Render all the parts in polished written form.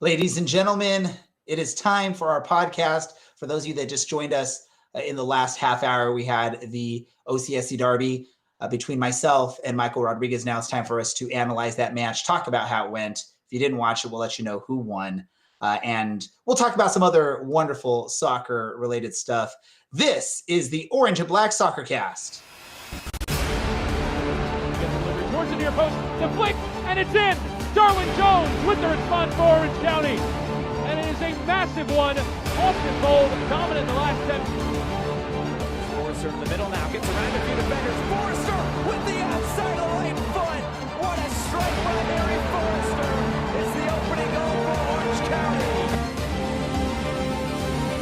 Ladies and gentlemen, it is time for our podcast. For those of you that just joined us in the last half hour, we had the OCSC Derby between myself and Michael Rodriguez. Now it's time for us to analyze that match, talk about how it went. If you didn't watch it, we'll let you know who won. And we'll talk about some other wonderful soccer-related stuff. This is the Orange and Black SoccerCast. Towards the near post, deflect, and it's in! Darwin Jones with the response for Orange County. And it is a massive one, off the goal, dominant in the last 10. Forrester in the middle now, gets around a few defenders. Forrester with the outside right foot. What a strike by Mary Forrester. It's the opening goal for Orange County.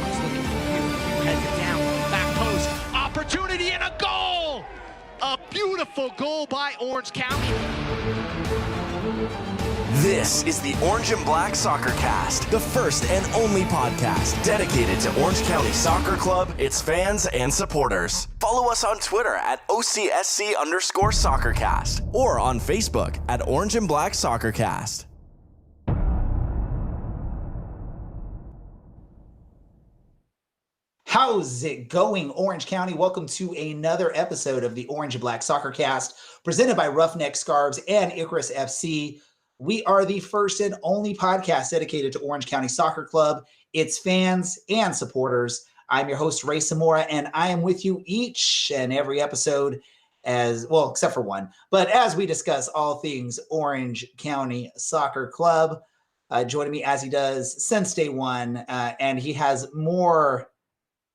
He's looking for you. Heads it down, back post, opportunity and a goal! A beautiful goal by Orange County. This is the Orange and Black SoccerCast, the first and only podcast dedicated to Orange County Soccer Club, its fans, and supporters. Follow us on Twitter at OCSC_SoccerCast or on Facebook at Orange and Black SoccerCast. How's it going, Orange County? Welcome to another episode of the Orange and Black SoccerCast, presented by Ruffneck, Scarves, and Icarus FC. We are the first and only podcast dedicated to Orange County Soccer Club, its fans and supporters. I'm your host, Ray Zamora, and I am with you each and every episode as well, except for one. But as we discuss all things Orange County Soccer Club, joining me as he does since day one, and he has more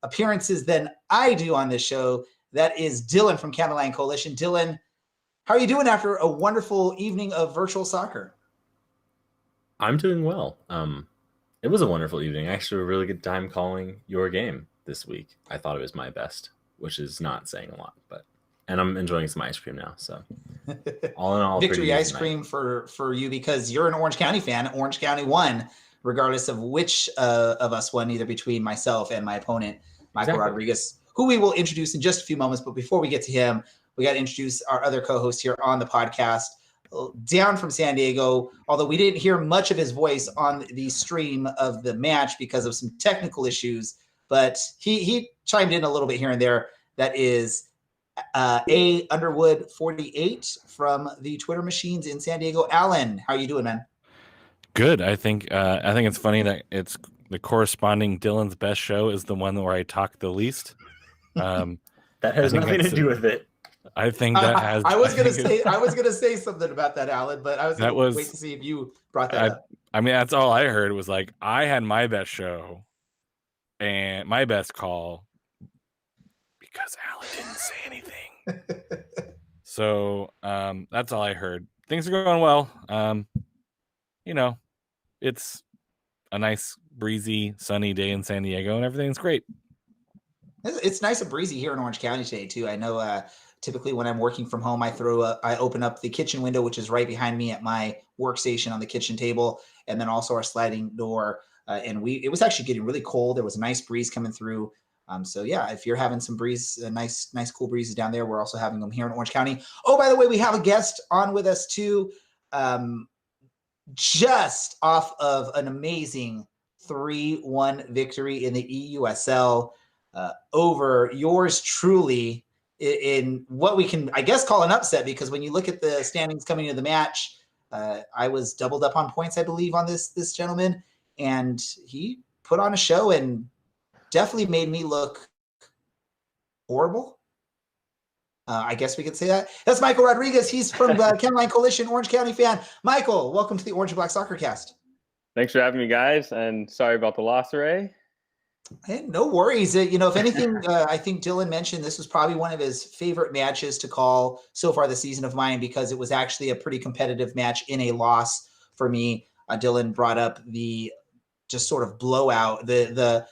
appearances than I do on this show. That is Dylan from County Line Coalition. Dylan, how are you doing after a wonderful evening of virtual soccer? I'm doing well. It was a wonderful evening. Actually, a really good time calling your game this week. I thought it was my best, which is not saying a lot, and I'm enjoying some ice cream now. So all in all, victory ice cream for you because you're an Orange County fan. Orange County won, regardless of which of us won, either between myself and my opponent, Michael Rodriguez, who we will introduce in just a few moments. But before we get to him, we got to introduce our other co-host here on the podcast, down from San Diego, although we didn't hear much of his voice on the stream of the match because of some technical issues, but he chimed in a little bit here and there. That is A. Underwood 48 from the Twitter machines in San Diego. Alan, how are you doing, man? Good. I think it's funny that it's the corresponding Dylan's best show is the one where I talk the least. That has nothing to do with it. I think that has. I was gonna say something about that, Alan, but I was gonna wait to see if you brought that up. I mean, that's all I heard was like I had my best show and my best call because Alan didn't say anything. So that's all I heard. Things are going well. It's a nice, breezy, sunny day in San Diego, and everything's great. It's nice and breezy here in Orange County today too. I know typically when I'm working from home, I open up the kitchen window, which is right behind me at my workstation on the kitchen table, and then also our sliding door. And it was actually getting really cold. There was a nice breeze coming through. So yeah, if you're having some breeze, nice cool breezes down there, we're also having them here in Orange County. Oh, by the way, we have a guest on with us too. Just off of an amazing 3-1 victory in the EUSL over yours truly in what we can, I guess, call an upset, because when you look at the standings coming into the match, I was doubled up on points, I believe, on this gentleman, and he put on a show and definitely made me look horrible. I guess we could say that. That's Michael Rodriguez. He's from the County Line Coalition, Orange County fan. Michael, welcome to the Orange and Black SoccerCast. Thanks for having me, guys, and sorry about the loss, Ray. Hey, no worries. If anything, I think Dylan mentioned this was probably one of his favorite matches to call so far this season of mine, because it was actually a pretty competitive match in a loss for me. Dylan brought up the just sort of blowout, the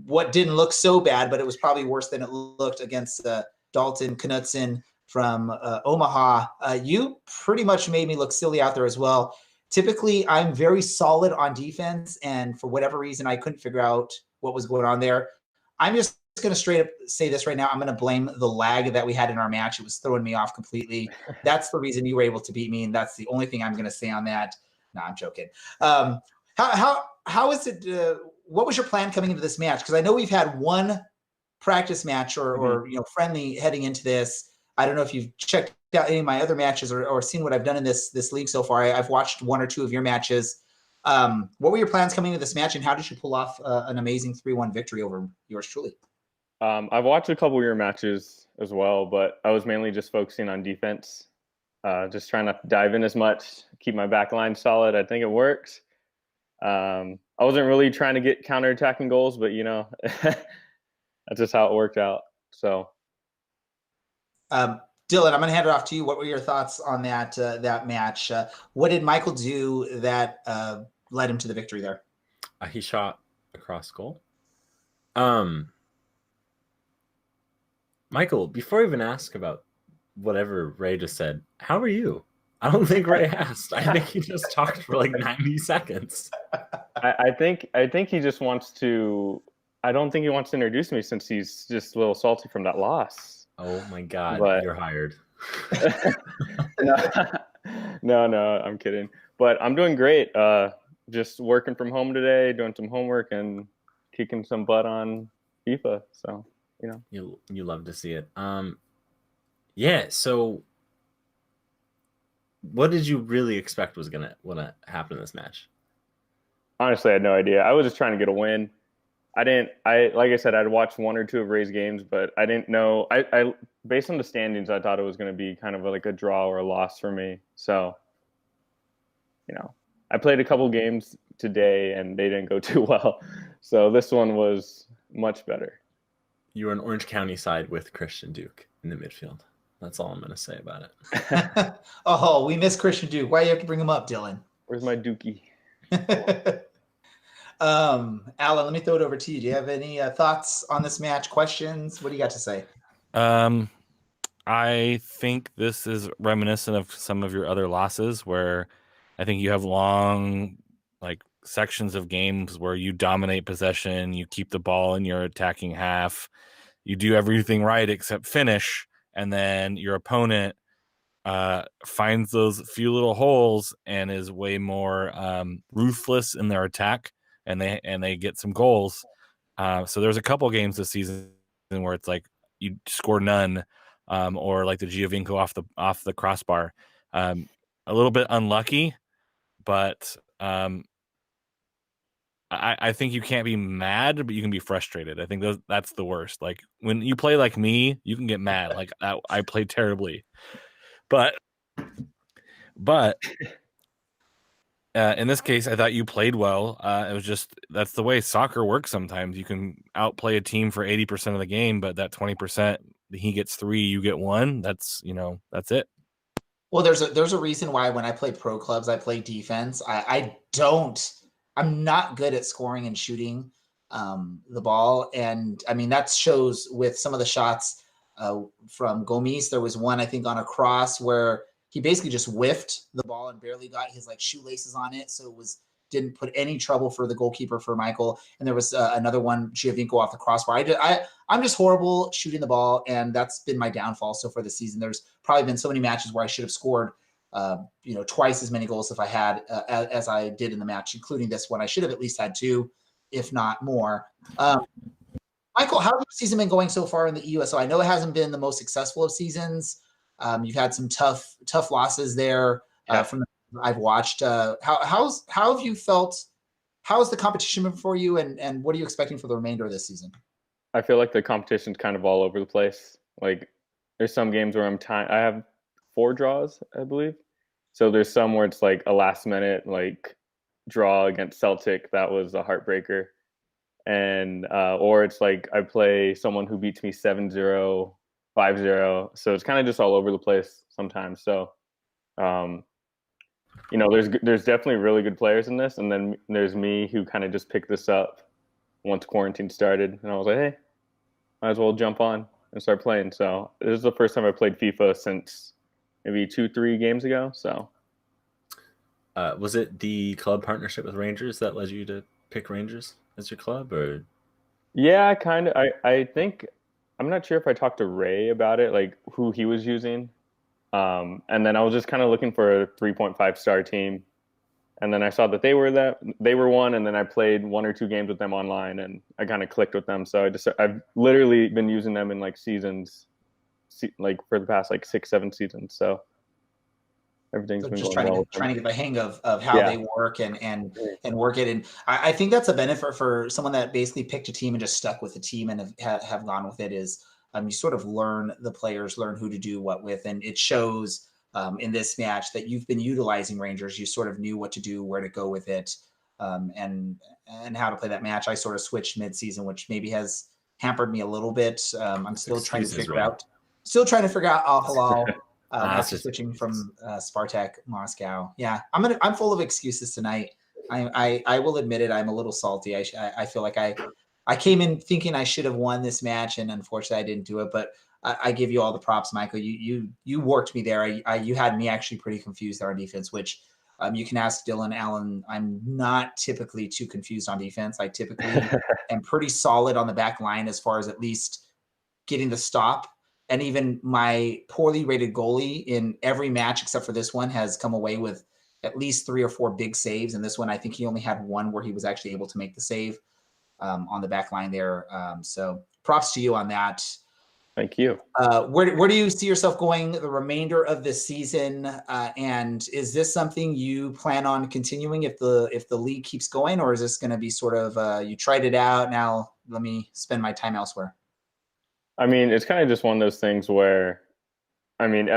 what didn't look so bad, but it was probably worse than it looked against Dalton Knutson from Omaha. You pretty much made me look silly out there as well. Typically, I'm very solid on defense, and for whatever reason, I couldn't figure out what was going on there. I'm just going to straight up say this right now. I'm going to blame the lag that we had in our match. It was throwing me off completely. That's the reason you were able to beat me, and that's the only thing I'm going to say on that. No, I'm joking. How is it? What was your plan coming into this match? Because I know we've had one practice match or friendly heading into this. I don't know if you've checked out any of my other matches or seen what I've done in this league so far. I've watched one or two of your matches. What were your plans coming into this match, and how did you pull off an amazing 3-1 victory over yours truly? I've watched a couple of your matches as well, but I was mainly just focusing on defense, just trying to dive in as much, keep my back line solid. I think it works. I wasn't really trying to get counterattacking goals, but that's just how it worked out. So, Dylan, I'm going to hand it off to you. What were your thoughts on that match? What did Michael do that led him to the victory there? He shot across goal. Michael, before I even ask about whatever Ray just said, how are you? I don't think Ray asked. I think he just talked for like 90 seconds. I think he just wants to. I don't think he wants to introduce me since he's just a little salty from that loss. Oh my God, you're hired. No, I'm kidding. But I'm doing great. Just working from home today, doing some homework and kicking some butt on FIFA. So, you love to see it. Yeah. So, what did you really expect was gonna happen in this match? Honestly, I had no idea. I was just trying to get a win. Like I said, I'd watched one or two of Ray's games, but I didn't know. I based on the standings, I thought it was going to be kind of like a draw or a loss for me. So, I played a couple games today and they didn't go too well. So this one was much better. You were an Orange County side with Christian Duke in the midfield. That's all I'm going to say about it. Oh, we miss Christian Duke. Why do you have to bring him up, Dylan? Where's my Dookie? Alan, let me throw it over to you. Do you have any thoughts on this match? Questions? What do you got to say? I think this is reminiscent of some of your other losses where I think you have long sections of games where you dominate possession, you keep the ball in your attacking half, you do everything right except finish, and then your opponent finds those few little holes and is way more ruthless in their attack, and they get some goals. So there's a couple games this season where it's like you score none, or like the Giovinco off the crossbar. A little bit unlucky, but I think you can't be mad, but you can be frustrated. I think that's the worst. Like when you play like me, you can get mad. Like I play terribly, but in this case, I thought you played well. It was just that's the way soccer works. Sometimes you can outplay a team for 80% of the game, but that 20%, he gets 3, you get 1. That's it. Well, there's a reason why when I play pro clubs, I play defense. I'm not good at scoring and shooting the ball. And I mean, that shows with some of the shots from Gomis. There was one, I think, on a cross where he basically just whiffed the ball and barely got his shoelaces on it. So didn't put any trouble for the goalkeeper for Michael. And there was another one, Giovinco off the crossbar. I'm just horrible shooting the ball, and that's been my downfall so far this season. There's probably been so many matches where I should have scored twice as many goals if I had as I did in the match, including this one. I should have at least had 2, if not more. Michael, how's your season been going so far in the EUSO? I know it hasn't been the most successful of seasons. You've had some tough losses there from the I've watched. How have you felt? How has the competition been for you, and what are you expecting for the remainder of this season? I feel like the competition's kind of all over the place. Like there's some games where I have 4 draws, I believe. So there's some where it's like a last minute draw against Celtic. That was a heartbreaker. And or it's like I play someone who beats me 7-0, 5-0. So it's kind of just all over the place sometimes. So there's definitely really good players in this, and then there's me who kind of just picked this up once quarantine started, and I was like, hey, might as well jump on and start playing. So this is the first time I played FIFA since maybe 2-3 games ago. So was it the club partnership with Rangers that led you to pick Rangers as your club, or? Yeah, kind of. I think I'm not sure if I talked to Ray about it, like who he was using. And then I was just kind of looking for a 3.5 star team. And then I saw that they were one, and then I played 1 or 2 games with them online, and I kind of clicked with them. So I've literally been using them in like seasons, like for the past like 6-7 seasons. So everything's So been just going well with them. trying to get the hang of how they work and work it. And I think that's a benefit for someone that basically picked a team and just stuck with the team and have gone with it is you sort of learn the players, learn who to do what with. And it shows in this match that you've been utilizing Rangers. You sort of knew what to do, where to go with it, and how to play that match. I sort of switched mid-season, which maybe has hampered me a little bit. I'm still trying to figure out Al-Halal. After switching from Spartak Moscow. Yeah, I'm full of excuses tonight. I will admit it. I'm a little salty. I feel like I came in thinking I should have won this match, and unfortunately I didn't do it. But I give you all the props, Michael. You worked me there. You had me actually pretty confused there on defense, which you can ask Dylan Allen. I'm not typically too confused on defense. I typically am pretty solid on the back line as far as at least getting the stop. And even my poorly rated goalie in every match except for this one has come away with at least 3 or 4 big saves. And this one, I think he only had one where he was actually able to make the save on the back line there. So props to you on that. Thank you. Where do you see yourself going the remainder of this season? And is this something you plan on continuing if the league keeps going, or is this going to be sort of you tried it out, now let me spend my time elsewhere? I mean, it's kind of just one of those things where, I mean,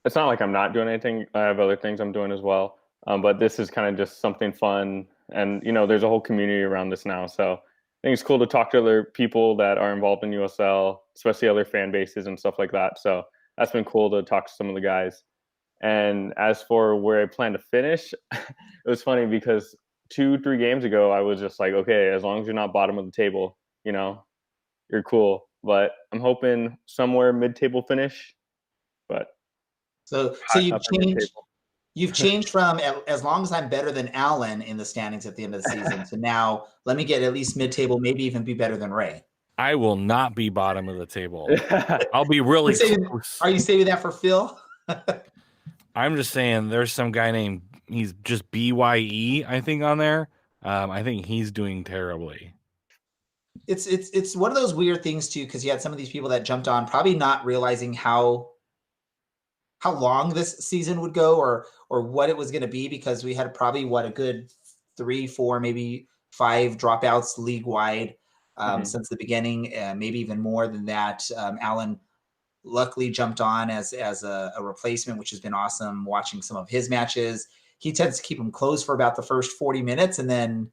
it's not like I'm not doing anything. I have other things I'm doing as well. But this is kind of just something fun. And, there's a whole community around this now. So I think it's cool to talk to other people that are involved in USL, especially other fan bases and stuff like that. So that's been cool to talk to some of the guys. And as for where I plan to finish, it was funny because 2-3 games ago, I was just like, okay, as long as you're not bottom of the table, you're cool. But I'm hoping somewhere mid-table finish. But so you've changed from as long as I'm better than Allen in the standings at the end of the season to now let me get at least mid-table, maybe even be better than Ray. I will not be bottom of the table. I'll be really close. Are you saving that for Phil? I'm just saying there's some guy named, he's just BYE, I think, on there. I think he's doing terribly. It's one of those weird things too, because you had some of these people that jumped on probably not realizing how long this season would go or what it was going to be, because we had probably a good 3, 4, maybe 5 dropouts league wide since the beginning, maybe even more than that. Allen luckily jumped on as a replacement, which has been awesome. Watching some of his matches, he tends to keep them close for about the first 40 minutes and then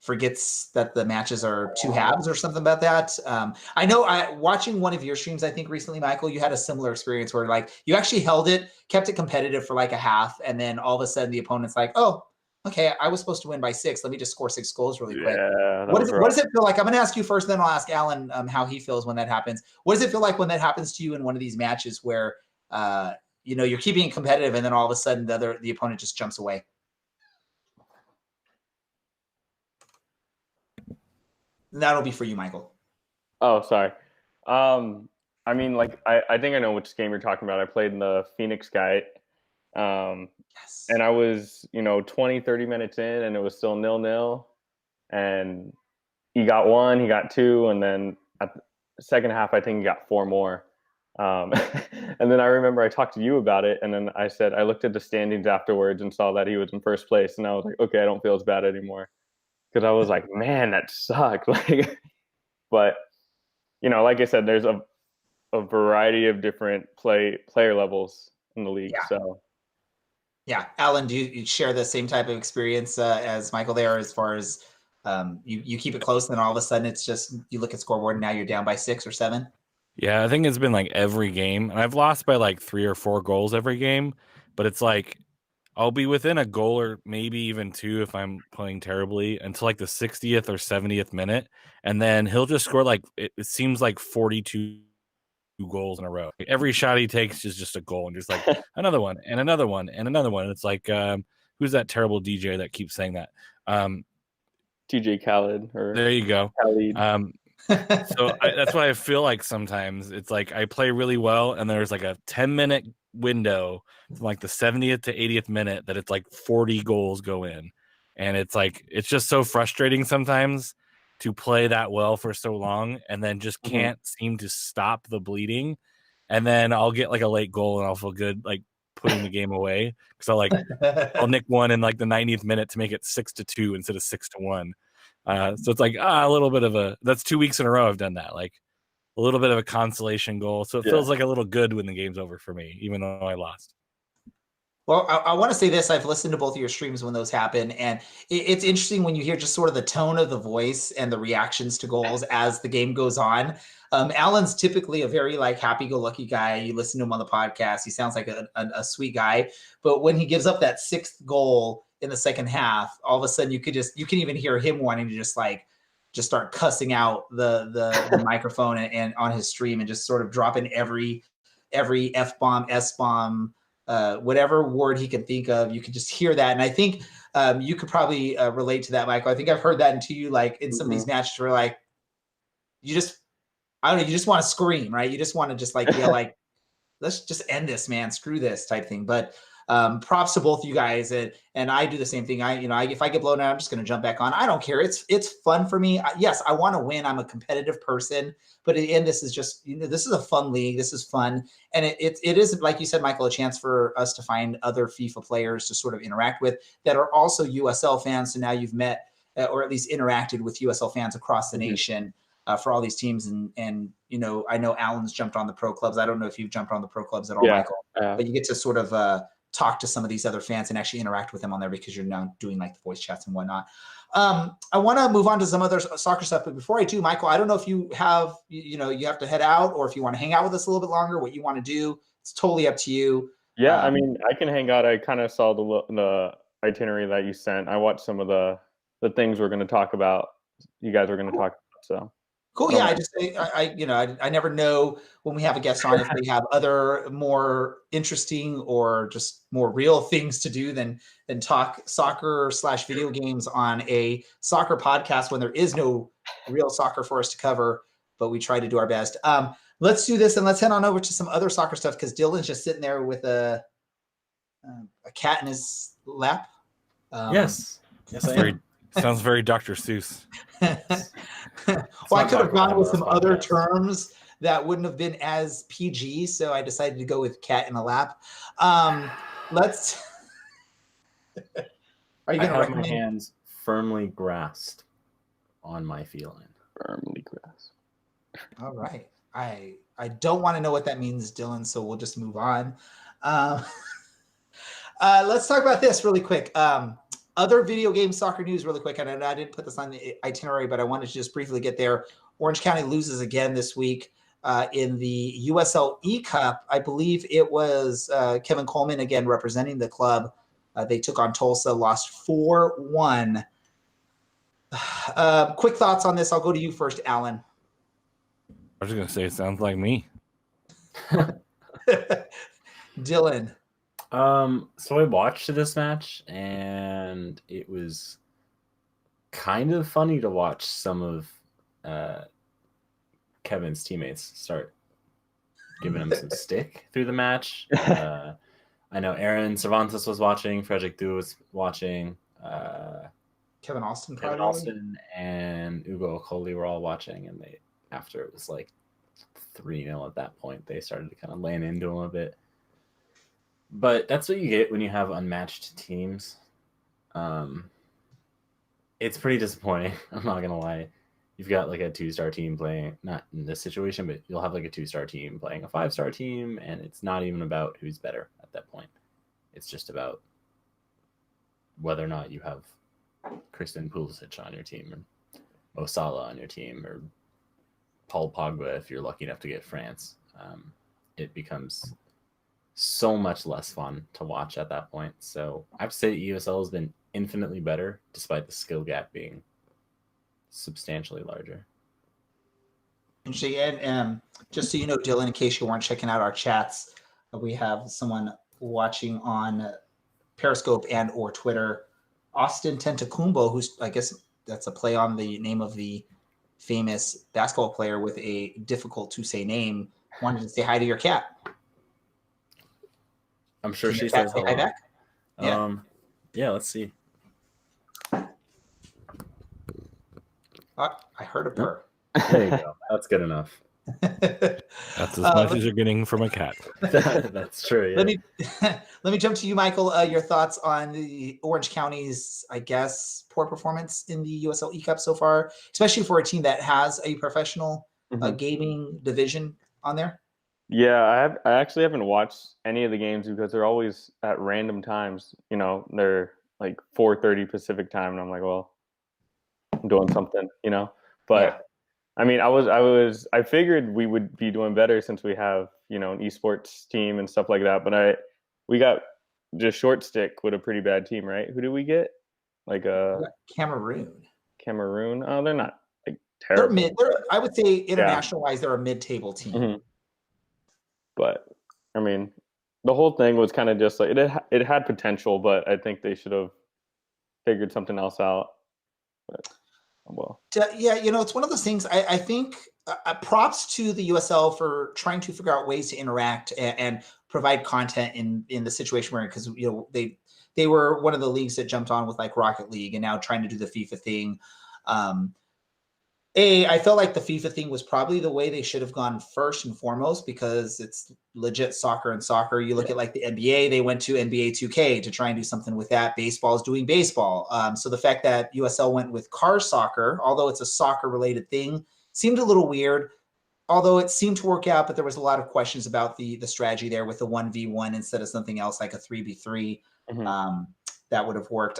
forgets that the matches are 2 halves or something about that. I know watching one of your streams, I think recently, Michael, you had a similar experience where like you actually held it, kept it competitive for like a half. And then all of a sudden the opponent's like, oh, okay, I was supposed to win by 6. Let me just score 6 goals really quick. Yeah, what does it feel like? I'm going to ask you first, then I'll ask Alan how he feels when that happens. What does it feel like when that happens to you in one of these matches where, you're keeping it competitive and then all of a sudden the opponent just jumps away? That'll be for you, Michael. Oh, sorry. I mean, like, I think I know which game you're talking about. I played in the Phoenix guy. Yes. And I was, 20, 30 minutes in, and it was still 0-0. And he got 1, he got 2, and then at the second half, I think he got 4 more. And then I remember I talked to you about it, and then I said I looked at the standings afterwards and saw that he was in first place, and I was like, okay, I don't feel as bad anymore. Because I was like, man, that sucked. But like I said, there's a variety of different player levels in the league. Yeah. So, yeah, Alan, do you share the same type of experience as Michael there? As far as you keep it close, and then all of a sudden it's just you look at scoreboard and now you're down by 6 or 7. Yeah, I think it's been like every game, and I've lost by like 3 or 4 goals every game. But it's like I'll be within a goal or maybe even 2 if I'm playing terribly until like the 60th or 70th minute. And then he'll just score like, it seems like 42 goals in a row. Every shot he takes is just a goal and just like another one and another one and another one. It's like, who's that terrible DJ that keeps saying that? TJ Khaled. There you go. Khaled. So that's why I feel like sometimes it's like I play really well and there's like a 10-minute window from like the 70th to 80th minute that it's like 40 goals go in. And it's like, it's just so frustrating sometimes to play that well for so long and then just can't seem to stop the bleeding. And then I'll get like a late goal and I'll feel good like putting the game away because I'll nick one in like the 90th minute to make it 6-2 instead of 6-1. So it's like a little bit of that's 2 weeks in a row I've done that, like a little bit of a consolation goal. So it feels like a little good when the game's over for me, even though I lost. Well, I want to say this. I've listened to both of your streams when those happen, and it's interesting when you hear just sort of the tone of the voice and the reactions to goals as the game goes on. Alan's typically a very like happy-go-lucky guy. You listen to him on the podcast. He sounds like a sweet guy. But when he gives up that 6th goal in the second half, all of a sudden you can even hear him wanting to just start cussing out the microphone and on his stream and just sort of dropping every F-bomb, S-bomb, whatever word he can think of. You can just hear that. And I think you could probably relate to that, Michael. I think I've heard that into you, like in some of these matches where like, you just want to scream, right? You just want to just like yell like, let's just end this, man. Screw this type thing. But props to both you guys. And I do the same thing. If I get blown out, I'm just going to jump back on. I don't care. It's fun for me. Yes, I want to win. I'm a competitive person, but in the end, this is just, this is a fun league. This is fun. And it is, like you said, Michael, a chance for us to find other FIFA players to sort of interact with that are also USL fans. So now you've met or at least interacted with USL fans across the nation. For all these teams. And I know Alan's jumped on the pro clubs. I don't know if you've jumped on the pro clubs at all, Michael, but you get to sort of talk to some of these other fans and actually interact with them on there because you're now doing like the voice chats and whatnot. I want to move on to some other soccer stuff, but before I do, Michael, I don't know if you have, you have to head out or if you want to hang out with us a little bit longer, what you want to do. It's totally up to you. Yeah, I mean, I can hang out. I kind of saw the itinerary that you sent. I watched some of the things we're going to talk about. You guys are going to talk about, so. Cool. Yeah, I never know when we have a guest on if they have other more interesting or just more real things to do than talk soccer / video games on a soccer podcast when there is no real soccer for us to cover, but we try to do our best. Let's do this and let's head on over to some other soccer stuff because Dylan's just sitting there with a cat in his lap. Yes, I am. Sounds very Dr. Seuss. Well, I could have gone with some other terms that wouldn't have been as PG, so I decided to go with cat in a lap. Let's. Are you going to recommend? My hands firmly grasped on my feline. Firmly grasped. All right. I don't want to know what that means, Dylan, so we'll just move on. Let's talk about this really quick. Other video game soccer news really quick. And I didn't put this on the itinerary, but I wanted to just briefly get there. Orange County loses again this week in the USL E-Cup. I believe it was Kevin Coleman again representing the club. They took on Tulsa, lost 4-1. Quick thoughts on this. I'll go to you first, Alan. I was just going to say, it sounds like me. Dylan. So I watched this match, and it was kind of funny to watch some of Kevin's teammates start giving him some stick through the match. I know Aaron Cervantes was watching, Frederick Du was watching, Kevin Austin and Ugo Okoli were all watching, and after it was like 3-0 at that point, they started to kind of land into him a bit. But that's what you get when you have unmatched teams. It's pretty disappointing. I'm not going to lie. You've got like a 2-star team playing, not in this situation, but you'll have like a 2-star team playing a 5-star team, and it's not even about who's better at that point. It's just about whether or not you have Christian Pulisic on your team, or Mo Salah on your team, or Paul Pogba if you're lucky enough to get France. It becomes so much less fun to watch at that point. So I have to say ESL has been infinitely better despite the skill gap being substantially larger. Interesting. And just so you know, Dylan, in case you weren't checking out our chats, we have someone watching on Periscope and or Twitter, Austin Tentacumbo, who's, I guess that's a play on the name of the famous basketball player with a difficult to say name, wanted to say hi to your cat. I'm sure Can she your cat says say hi hello. back? Yeah. Yeah, let's see. I heard a purr. There you go. That's good enough. That's as much as you're getting from a cat. That's true. Yeah. Let me let me jump to you, Michael. Your thoughts on the Orange County's, I guess, poor performance in the USL E-Cup so far, especially for a team that has a professional gaming division on there. Yeah, I actually haven't watched any of the games because they're always at random times. You know, they're like 4:30 Pacific time, and I'm like, well, I'm doing something, you know. But Yeah. I mean, I figured we would be doing better since we have, you know, an esports team and stuff like that. But we got just short stick with a pretty bad team, right? Who did we get? Like Cameroon. Cameroon. Oh, they're not like They're terrible. mid. I would say international wise, they're a mid-table team. Mm-hmm. But I mean, the whole thing was kind of just like it had potential, but I think they should have figured something else out. But, well, yeah, you know, it's one of those things. I think props to the USL for trying to figure out ways to interact and provide content in the situation we're in, because you know they were one of the leagues that jumped on with like Rocket League and now trying to do the FIFA thing. I felt like the FIFA thing was probably the way they should have gone first and foremost, because it's legit soccer and soccer. You look at like the NBA, they went to NBA 2K to try and do something with that. Baseball is doing baseball. So the fact that USL went with car soccer, although it's a soccer related thing, seemed a little weird, although it seemed to work out, but there was a lot of questions about the strategy there with the 1v1 instead of something else like a 3v3. That would have worked.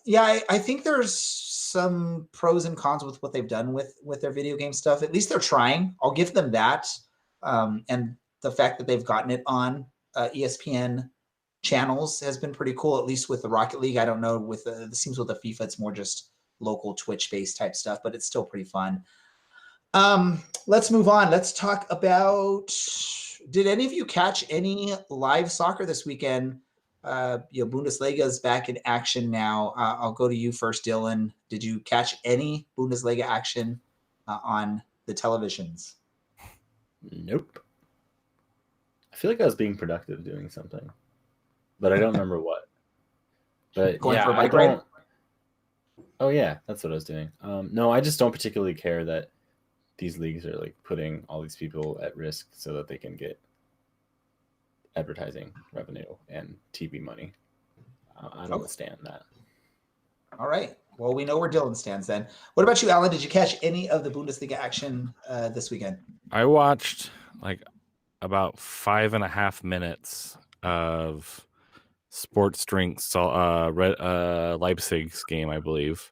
Yeah, I think there's some pros and cons with what they've done with their video game stuff. At least they're trying. I'll give them that. And the fact that they've gotten it on ESPN channels has been pretty cool, at least with the Rocket League. I don't know, with it seems with the FIFA, it's more just local Twitch-based type stuff, but it's still pretty fun. Let's move on. Let's talk about, did any of you catch any live soccer this weekend? Bundesliga is back in action now. I'll go to you first, Dylan. Did you catch any Bundesliga action on the televisions? Nope. I feel like I was being productive doing something, but I don't remember what. But Going yeah, for a bike I don't. ride? Oh yeah, that's what I was doing. No, I just don't particularly care that these leagues are like putting all these people at risk so that they can get advertising revenue and TV money. I don't stand that. All right. Well, we know where Dylan stands then. What about you, Alan? Did you catch any of the Bundesliga action this weekend? I watched like about 5.5 minutes of Sports Drinks Leipzig's game, I believe,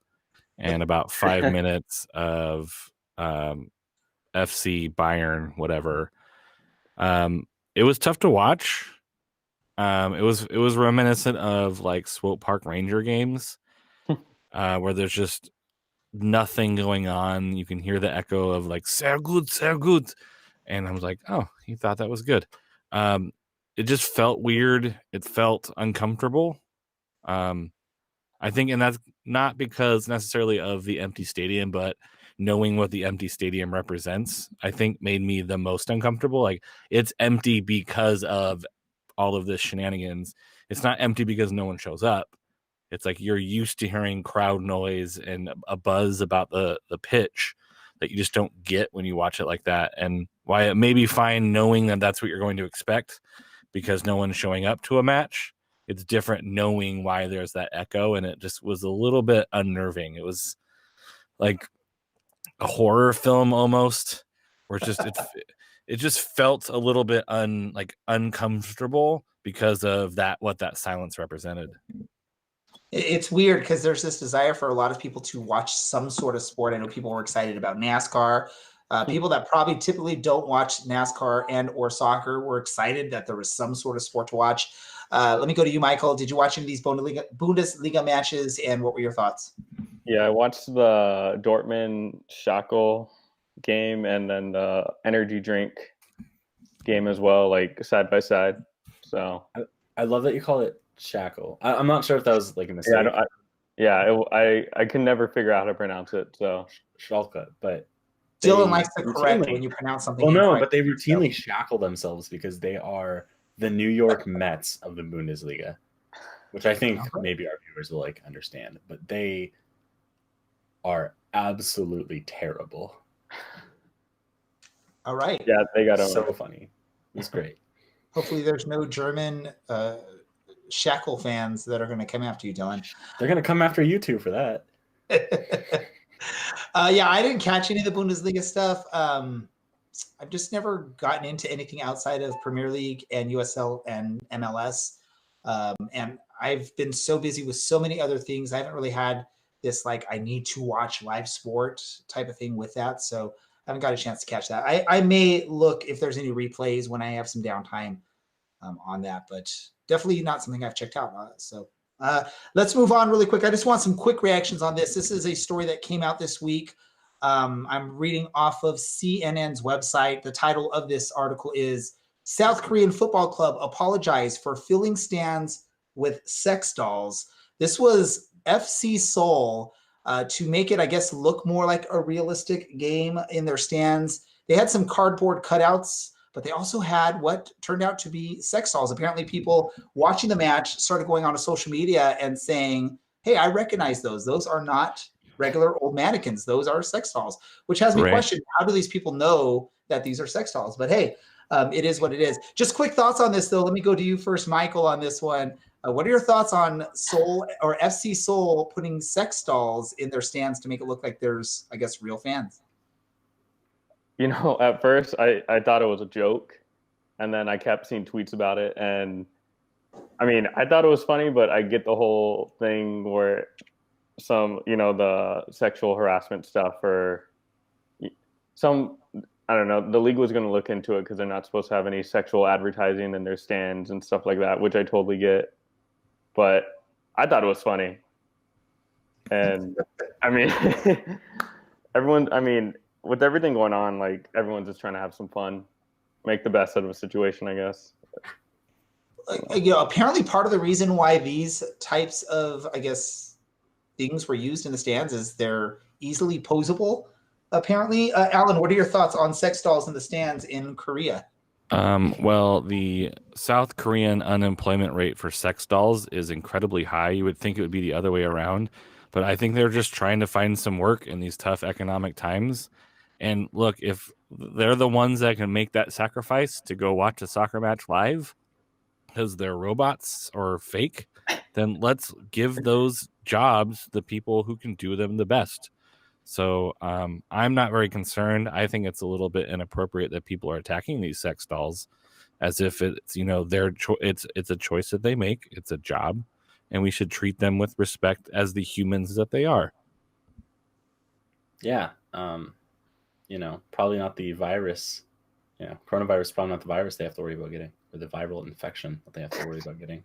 and about 5 minutes of FC Bayern, whatever. It was tough to watch. It was reminiscent of like Swope Park Ranger games, where there's just nothing going on. You can hear the echo of like "sehr good," and I was like, "Oh, he thought that was good." It just felt weird. It felt uncomfortable. I think, and that's not because necessarily of the empty stadium, but knowing what the empty stadium represents, I think made me the most uncomfortable. Like, it's empty because of all of this shenanigans. It's not empty because no one shows up. It's like you're used to hearing crowd noise and a buzz about the pitch that you just don't get when you watch it like that. And why it may be fine knowing that that's what you're going to expect because no one's showing up to a match. It's different knowing why there's that echo, and it just was a little bit unnerving. It was like a horror film almost, where it's just it just felt a little bit uncomfortable because of what that silence represented. It's weird because there's this desire for a lot of people to watch some sort of sport. I know people were excited about NASCAR. People that probably typically don't watch NASCAR and or soccer were excited that there was some sort of sport to watch. Let me go to you, Michael. Did you watch any of these Bundesliga matches, and what were your thoughts? Yeah, I watched the Dortmund Schalke game and then the energy drink game as well, like side by side. So I love that you call it Shackle. I'm not sure if that was like a mistake. I can never figure out how to pronounce it. So Schalke, but Dylan likes to correct when you pronounce something Well, no, incorrect. but they routinely shackle themselves because they are the New York Mets of the Bundesliga, which I think maybe our viewers will like understand. But they are absolutely terrible. All right. Yeah, they got so funny. It's great. Hopefully, there's no German shackle fans that are going to come after you, Dylan. They're going to come after you two for that. Yeah, I didn't catch any of the Bundesliga stuff. I've just never gotten into anything outside of Premier League and USL and MLS. And I've been so busy with so many other things. I haven't really had this, like, I need to watch live sport type of thing with that. So I haven't got a chance to catch that. I may look if there's any replays when I have some downtime on that, but definitely not something I've checked out. Let's move on really quick. I just want some quick reactions on this. This is a story that came out this week. I'm reading off of CNN's website. The title of this article is South Korean Football Club Apologized for Filling Stands with Sex Dolls. This was FC Seoul to make it, I guess, look more like a realistic game in their stands. They had some cardboard cutouts, but they also had what turned out to be sex dolls. Apparently people watching the match started going onto social media and saying, hey, I recognize those. Those are not regular old mannequins. Those are sex dolls, which has me question, how do these people know that these are sex dolls? But hey, it is what it is. Just quick thoughts on this, though. Let me go to you first, Michael, on this one. What are your thoughts on Seoul or FC Seoul putting sex dolls in their stands to make it look like there's, I guess, real fans? You know, at first I thought it was a joke, and then I kept seeing tweets about it. And I mean, I thought it was funny, but I get the whole thing where some, you know, the sexual harassment stuff or some, I don't know, the league was going to look into it because they're not supposed to have any sexual advertising in their stands and stuff like that, which I totally get. But I thought it was funny. And I mean, with everything going on, like, everyone's just trying to have some fun, make the best out of a situation, I guess. You know, apparently part of the reason why these types of, I guess, things were used in the stands is they're easily posable. Apparently, Alan, what are your thoughts on sex dolls in the stands in Korea? Well, the South Korean unemployment rate for sex dolls is incredibly high. You would think it would be the other way around, but I think they're just trying to find some work in these tough economic times. And look, if they're the ones that can make that sacrifice to go watch a soccer match live because they're robots or fake, then let's give those jobs the people who can do them the best. So I'm not very concerned. I think it's a little bit inappropriate that people are attacking these sex dolls as if it's, you know, it's a choice that they make. It's a job, and we should treat them with respect as the humans that they are. Yeah. You know, probably not the virus. You know, coronavirus, probably not the virus they have to worry about getting, or the viral infection that they have to worry about getting.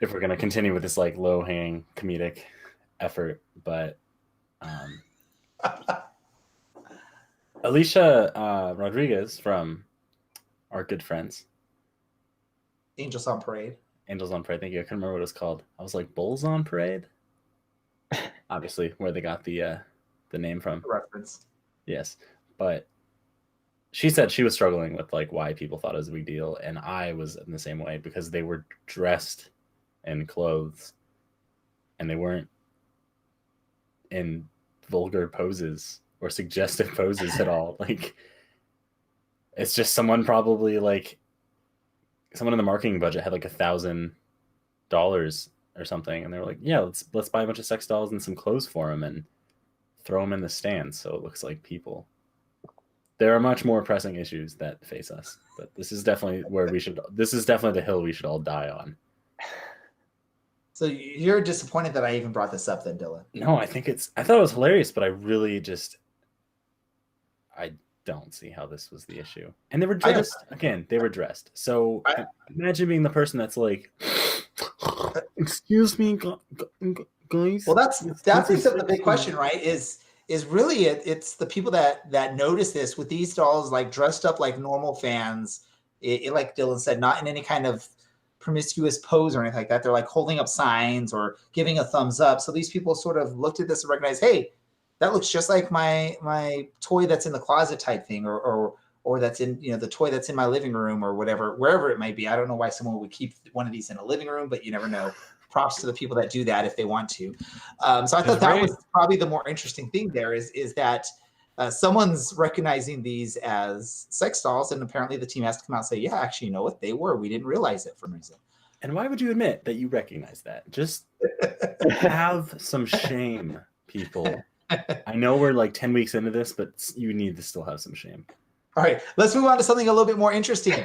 If we're going to continue with this, like, low-hanging comedic effort. But Alicia Rodriguez from our good friends Angels on Parade. Thank you. I couldn't remember what it was called. I was like, Bulls on Parade? Obviously, where they got the name from. The reference. Yes. But she said she was struggling with, like, why people thought it was a big deal. And I was in the same way because they were dressed in clothes and they weren't in vulgar poses or suggestive poses at all. Like, it's just someone probably, like, someone in the marketing budget had like $1,000 or something, and they were like, yeah, let's buy a bunch of sex dolls and some clothes for them and throw them in the stands so it looks like people. There are much more pressing issues that face us, but this is definitely the hill we should all die on. So you're disappointed that I even brought this up then, Dylan? No, I thought it was hilarious, but I really I don't see how this was the issue. And they were dressed. They were dressed. So imagine being the person that's like, excuse me, guys. Well, that brings up the big question, right? Is really it's the people that notice this with these dolls, like, dressed up like normal fans. It, like Dylan said, not in any kind of promiscuous pose or anything like that. They're like holding up signs or giving a thumbs up. So these people sort of looked at this and recognized, hey, that looks just like my toy that's in the closet type thing, or that's in, the toy that's in my living room or whatever, wherever it might be. I don't know why someone would keep one of these in a living room, but you never know. Props to the people that do that if they want to. So I thought that was probably the more interesting thing there is that someone's recognizing these as sex dolls, and apparently the team has to come out and say, yeah, actually, you know what? They were. We didn't realize it for some reason. And why would you admit that you recognize that? Just have some shame, people. I know we're like 10 weeks into this, but you need to still have some shame. All right, let's move on to something a little bit more interesting,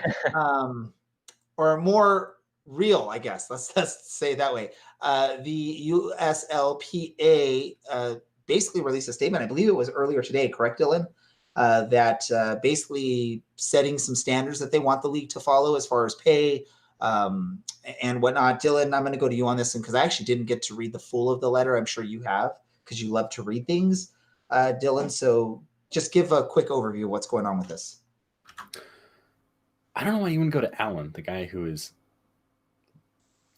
or more real, I guess. Let's say it that way. The USLPA basically released a statement. I believe it was earlier today, correct, Dylan? That basically setting some standards that they want the league to follow as far as pay and whatnot. Dylan, I'm going to go to you on this one because I actually didn't get to read the full of the letter. I'm sure you have because you love to read things, Dylan. So just give a quick overview of what's going on with this. I don't know why you wouldn't go to Alan, the guy who is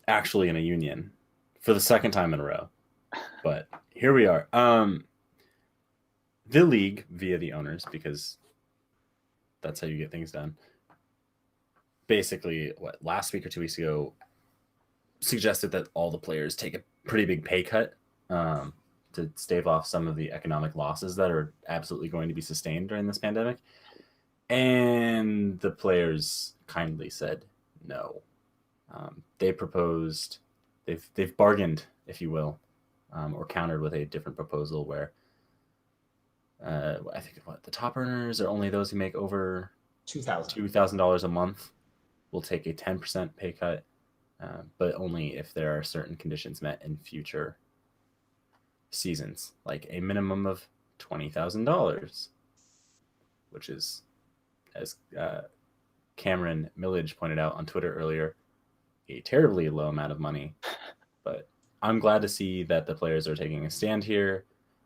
actually in a union for the second time in a row. But here we are. The league, via the owners, because that's how you get things done, basically, last week or 2 weeks ago, suggested that all the players take a pretty big pay cut to stave off some of the economic losses that are absolutely going to be sustained during this pandemic. And the players kindly said no. They proposed, they've bargained, if you will, or countered with a different proposal where I think the top earners are only those who make over $2,000 a month will take a 10% pay cut, but only if there are certain conditions met in future seasons, like a minimum of $20,000, which is, as Cameron Millage pointed out on Twitter earlier, a terribly low amount of money. But I'm glad to see that the players are taking a stand here.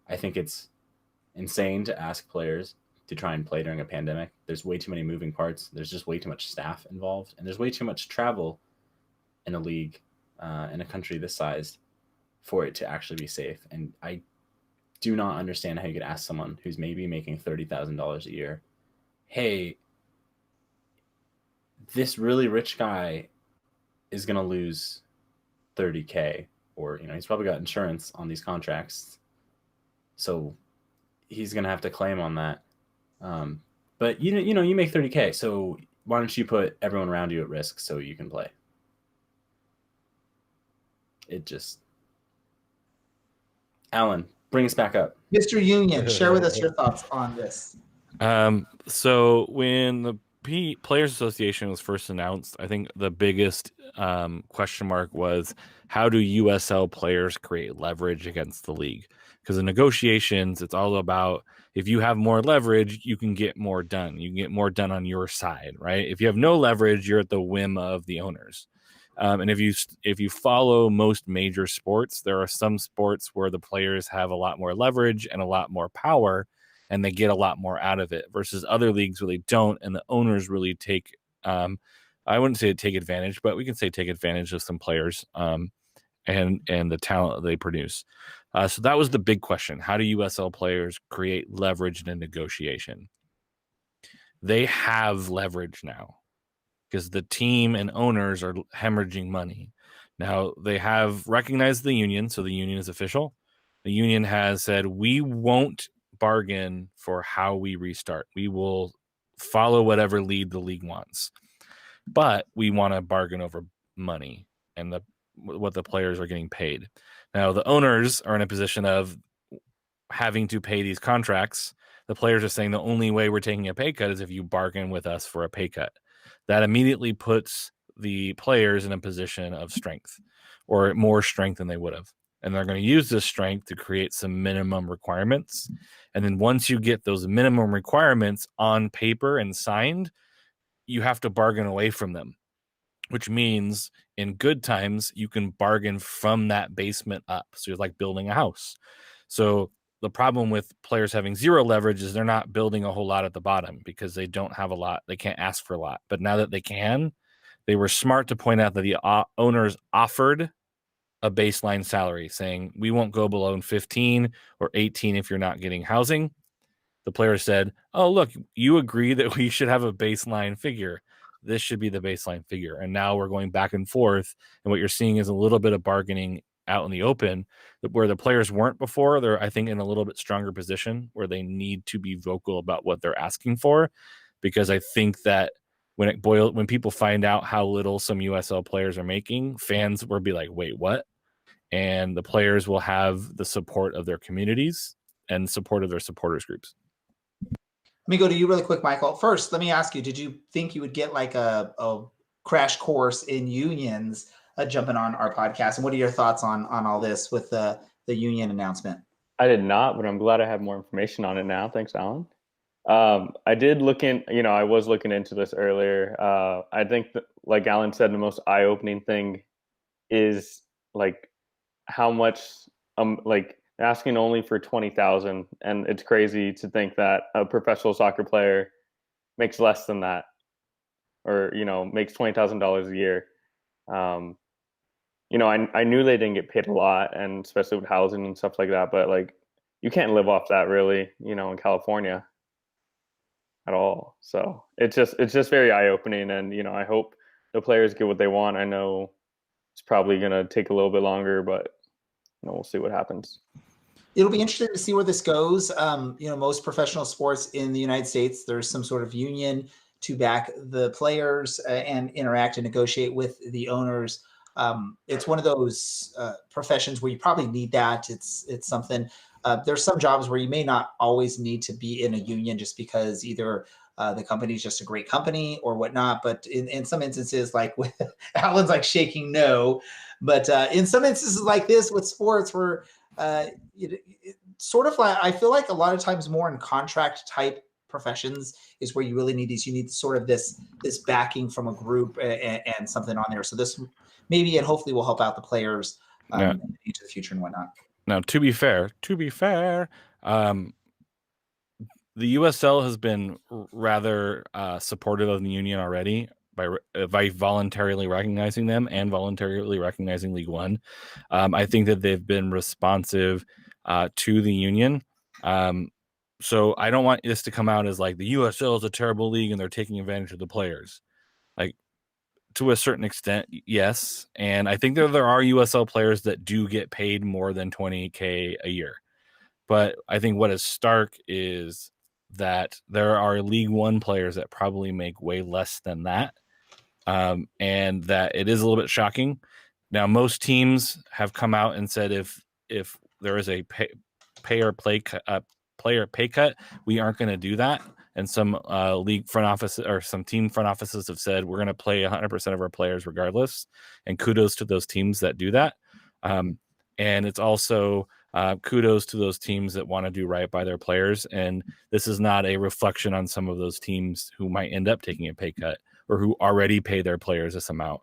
I think it's insane to ask players to try and play during a pandemic. There's way too many moving parts. There's just way too much staff involved, and there's way too much travel in a league in a country this size for it to actually be safe. And I do not understand how you could ask someone who's maybe making $30,000 a year, hey, this really rich guy is going to lose $30K, or, he's probably got insurance on these contracts, so he's going to have to claim on that. But you make $30K, so why don't you put everyone around you at risk so you can play? It just, Alan, bring us back up. Mr. Union, share with us your thoughts on this. So when the Players Association was first announced, I think the biggest question mark was, how do USL players create leverage against the league? Because in negotiations, it's all about, if you have more leverage, you can get more done. You can get more done on your side, right? If you have no leverage, you're at the whim of the owners. And if you follow most major sports, there are some sports where the players have a lot more leverage and a lot more power, and they get a lot more out of it, versus other leagues where they don't, and the owners really take, I wouldn't say take advantage, but we can say take advantage of some players and the talent that they produce. So that was the big question. How do USL players create leverage in a negotiation? They have leverage now, because the team and owners are hemorrhaging money. Now, they have recognized the union, so the union is official. The union has said, we won't bargain for how we restart. We will follow whatever lead the league wants. But we want to bargain over money and what the players are getting paid. Now, the owners are in a position of having to pay these contracts. The players are saying the only way we're taking a pay cut is if you bargain with us for a pay cut. That immediately puts the players in a position of strength, or more strength than they would have. And they're going to use this strength to create some minimum requirements. And then once you get those minimum requirements on paper and signed, you have to bargain away from them, which means in good times, you can bargain from that basement up. So you're like building a house. So the problem with players having zero leverage is they're not building a whole lot at the bottom because they don't have a lot. They can't ask for a lot. But now that they can, they were smart to point out that the owners offered a baseline salary saying we won't go below 15 or 18 if you're not getting housing. The player said, oh, look, you agree that we should have a baseline figure. This should be the baseline figure. And now we're going back and forth. And what you're seeing is a little bit of bargaining out in the open where the players weren't before. They're, I think, in a little bit stronger position where they need to be vocal about what they're asking for. Because I think that when people find out how little some USL players are making, fans will be like, wait, what? And the players will have the support of their communities and support of their supporters groups. Let me go to you really quick, Michael. First, let me ask you, did you think you would get like a crash course in unions jumping on our podcast? And what are your thoughts on all this with the union announcement? I did not, but I'm glad I have more information on it now. Thanks, Alan. I did I was looking into this earlier. I think that, like Alan said, the most eye-opening thing is like how much, like asking only for 20,000, and it's crazy to think that a professional soccer player makes less than that, or makes $20,000 a year. I knew they didn't get paid a lot, and especially with housing and stuff like that. But like, you can't live off that really, in California at all. So it's just very eye opening, and I hope the players get what they want. I know it's probably gonna take a little bit longer, but we'll see what happens. It'll be interesting to see where this goes. Most professional sports in the United States, there's some sort of union to back the players and interact and negotiate with the owners. It's one of those professions where you probably need that. It's something. There's some jobs where you may not always need to be in a union just because either the company is just a great company or whatnot. But in some instances, like with Alan's like shaking no, but in some instances like this with sports where sort of like, I feel like a lot of times more in contract type professions is where you really need these. You need sort of this backing from a group and something on there. So this maybe and hopefully will help out the players into the future and whatnot. Now, to be fair, the USL has been rather supportive of the union already by voluntarily recognizing them and voluntarily recognizing League One. I think that they've been responsive to the union. So I don't want this to come out as like the USL is a terrible league and they're taking advantage of the players. Like, to a certain extent, yes. And I think there are USL players that do get paid more than $20,000 a year. But I think what is stark is that there are League One players that probably make way less than that. And that it is a little bit shocking. Now, most teams have come out and said if there is a player pay cut, we aren't going to do that. And some league front office or some team front offices have said we're going to play 100% of our players regardless. And kudos to those teams that do that. And it's also kudos to those teams that want to do right by their players. And this is not a reflection on some of those teams who might end up taking a pay cut or who already pay their players this amount.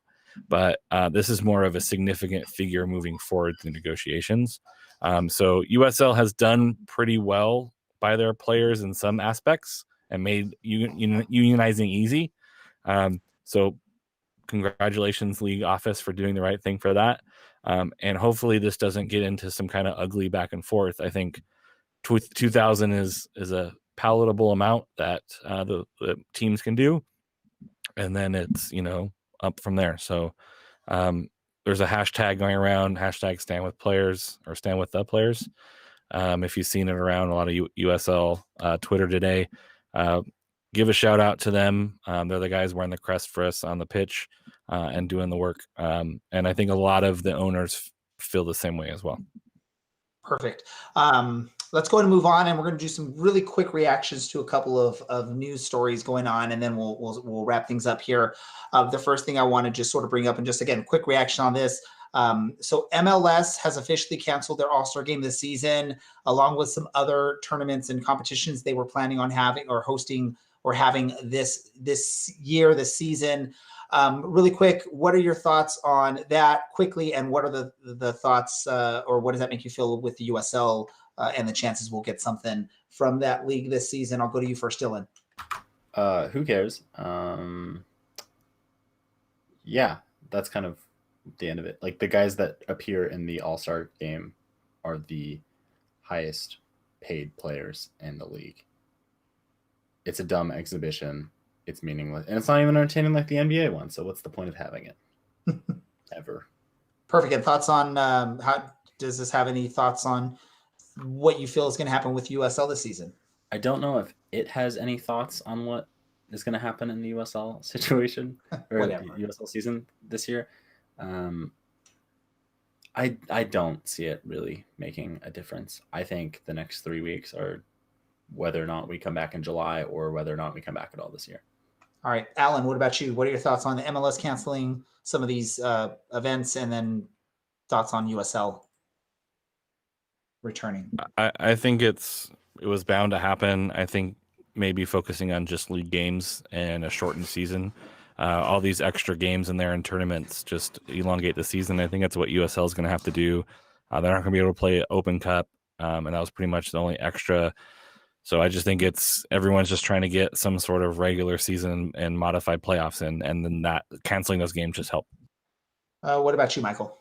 But this is more of a significant figure moving forward through negotiations. So USL has done pretty well by their players in some aspects and made unionizing easy. So congratulations, league office, for doing the right thing for that. And hopefully this doesn't get into some kind of ugly back and forth. I think 2,000 is a palatable amount that the teams can do. And then it's, up from there. So there's a hashtag going around, hashtag stand with players or stand with the players. If you've seen it around a lot of USL Twitter today, give a shout out to them. They're the guys wearing the crest for us on the pitch and doing the work. And I think a lot of the owners feel the same way as well. Perfect. Let's go ahead and move on, and we're going to do some really quick reactions to a couple of news stories going on, and then we'll wrap things up here. The first thing I want to just sort of bring up, and just again, quick reaction on this. So MLS has officially canceled their All-Star game this season, along with some other tournaments and competitions they were planning on having or hosting or having this season. Really quick, what are your thoughts on that quickly, and what are the thoughts or what does that make you feel with the USL and the chances we'll get something from that league this season? I'll go to you first, Dylan. Who cares? Yeah, that's kind of the end of it. Like the guys that appear in the All-Star game are the highest paid players in the league. It's a dumb exhibition. It's meaningless. And it's not even entertaining like the NBA one. So what's the point of having it? Ever. Perfect. And thoughts on how does this have any thoughts on what you feel is going to happen with USL this season? I don't know if it has any thoughts on what is going to happen in the USL situation or the USL season this year. I don't see it really making a difference. I think the next 3 weeks are whether or not we come back in July or whether or not we come back at all this year. All right, Alan, what about you? What are your thoughts on the MLS canceling some of these events, and then thoughts on USL returning? I think it was bound to happen. I think maybe focusing on just league games and a shortened season. All these extra games in there and tournaments just elongate the season. I think that's what USL is going to have to do. They're not going to be able to play Open Cup, and that was pretty much the only extra. So I just think everyone's just trying to get some sort of regular season and modified playoffs in, and then that canceling those games just help. What about you, Michael?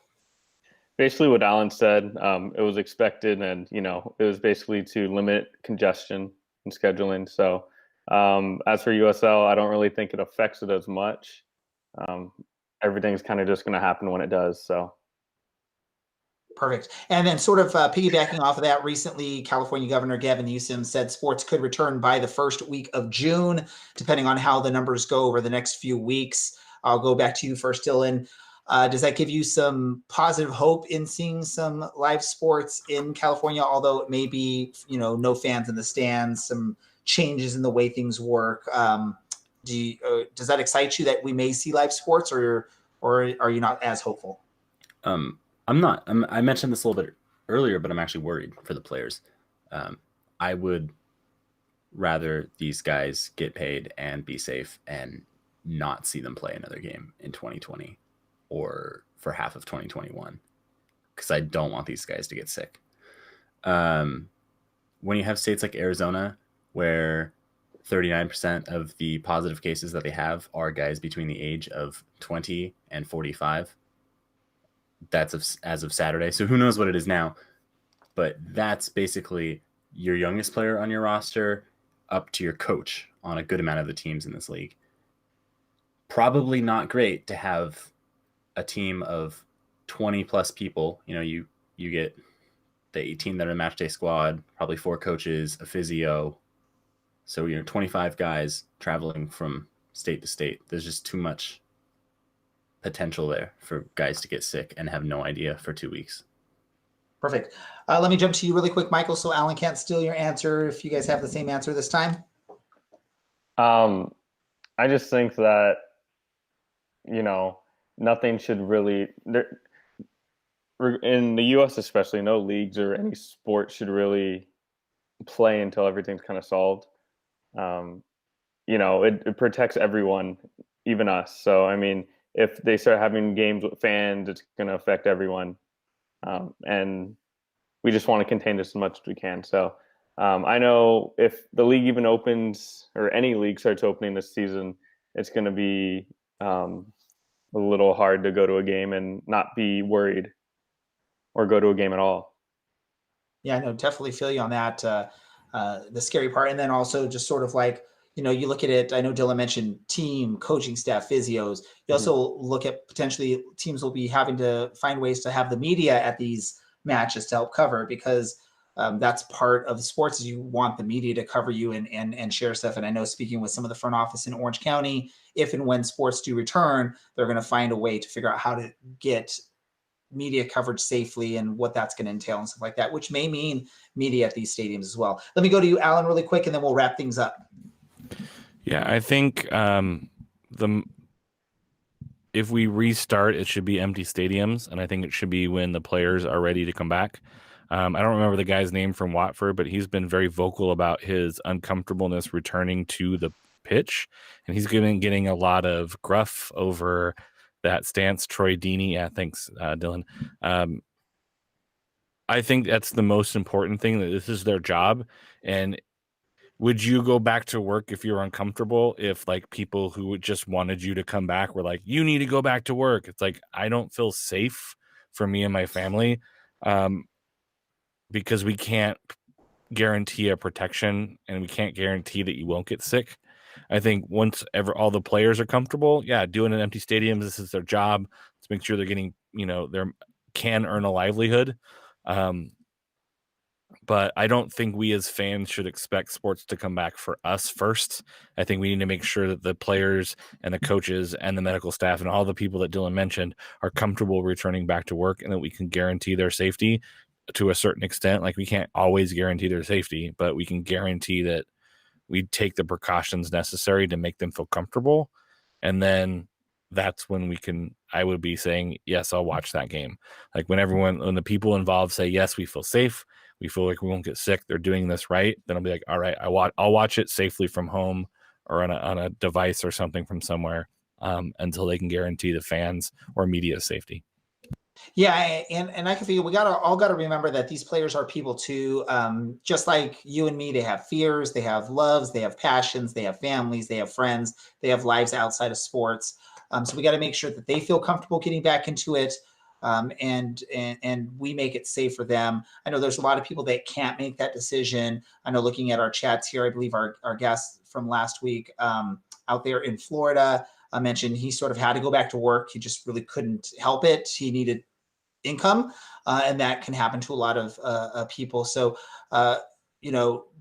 Basically what Alan said, it was expected, and it was basically to limit congestion and scheduling. So as for USL, I don't really think it affects it as much. Everything's kind of just going to happen when it does. So perfect. And then sort of piggybacking off of that, recently California Governor Gavin Newsom said sports could return by the first week of June, depending on how the numbers go over the next few weeks. I'll go back to you first, Dylan. Does that give you some positive hope in seeing some live sports in California, although it may be, no fans in the stands, some changes in the way things work? Does that excite you that we may see live sports, or are you not as hopeful? I'm not. I mentioned this a little bit earlier, but I'm actually worried for the players. I would rather these guys get paid and be safe and not see them play another game in 2020 or for half of 2021, because I don't want these guys to get sick. When you have states like Arizona, where 39% of the positive cases that they have are guys between the age of 20 and 45, that's as of Saturday. So who knows what it is now, but that's basically your youngest player on your roster up to your coach on a good amount of the teams in this league. Probably not great to have a team of 20 plus people. You get the 18 that are match day squad, probably 4 coaches, a physio. So 25 guys traveling from state to state. There's just too much potential there for guys to get sick and have no idea for 2 weeks. Perfect. Let me jump to you really quick, Michael, so Alan can't steal your answer if you guys have the same answer this time. I just think that, nothing should really, in the U.S. especially, no leagues or any sport should really play until everything's kind of solved. It protects everyone, even us. So, if they start having games with fans, it's going to affect everyone. And we just want to contain this as much as we can. So I know if the league even opens, or any league starts opening this season, it's going to be a little hard to go to a game and not be worried or go to a game at all. Yeah, no, definitely feel you on that. The scary part. And then also just sort of like, you look at it, I know Dylan mentioned team, coaching staff, physios. You also look at potentially teams will be having to find ways to have the media at these matches to help cover, because that's part of the sports, is you want the media to cover you and share stuff. And I know, speaking with some of the front office in Orange County, if and when sports do return, they're going to find a way to figure out how to get media coverage safely and what that's going to entail and stuff like that, which may mean media at these stadiums as well. Let me go to you, Alan, really quick, and then we'll wrap things up. Yeah, I think if we restart, it should be empty stadiums, and I think it should be when the players are ready to come back. I don't remember the guy's name from Watford, but he's been very vocal about his uncomfortableness returning to the pitch, and he's getting a lot of gruff over that stance. Troy Deeney, yeah, thanks, Dylan. I think that's the most important thing, that this is their job, and would you go back to work if you're uncomfortable? If like people who just wanted you to come back were like, you need to go back to work. It's like, I don't feel safe for me and my family, because we can't guarantee a protection and we can't guarantee that you won't get sick. I think once all the players are comfortable, doing an empty stadium, this is their job to make sure they're getting, they can earn a livelihood. But I don't think we as fans should expect sports to come back for us first. I think we need to make sure that the players and the coaches and the medical staff and all the people that Dylan mentioned are comfortable returning back to work, and that we can guarantee their safety to a certain extent. Like, we can't always guarantee their safety, but we can guarantee that we take the precautions necessary to make them feel comfortable. And then that's when I would be saying, yes, I'll watch that game. Like, when the people involved say, yes, we feel safe, we feel like we won't get sick, they're doing this right, then I'll be like, all right, I'll watch it safely from home or on a device or something from somewhere, until they can guarantee the fans or media safety. Yeah, and I can feel we all got to remember that these players are people too. Just like you and me, they have fears, they have loves, they have passions, they have families, they have friends, they have lives outside of sports. So we got to make sure that they feel comfortable getting back into it, and we make it safe for them. I know there's a lot of people that can't make that decision. I know, looking at our chats here, I believe our guest from last week, out there in Florida, mentioned he sort of had to go back to work. He just really couldn't help it. He needed income, and that can happen to a lot of people. So,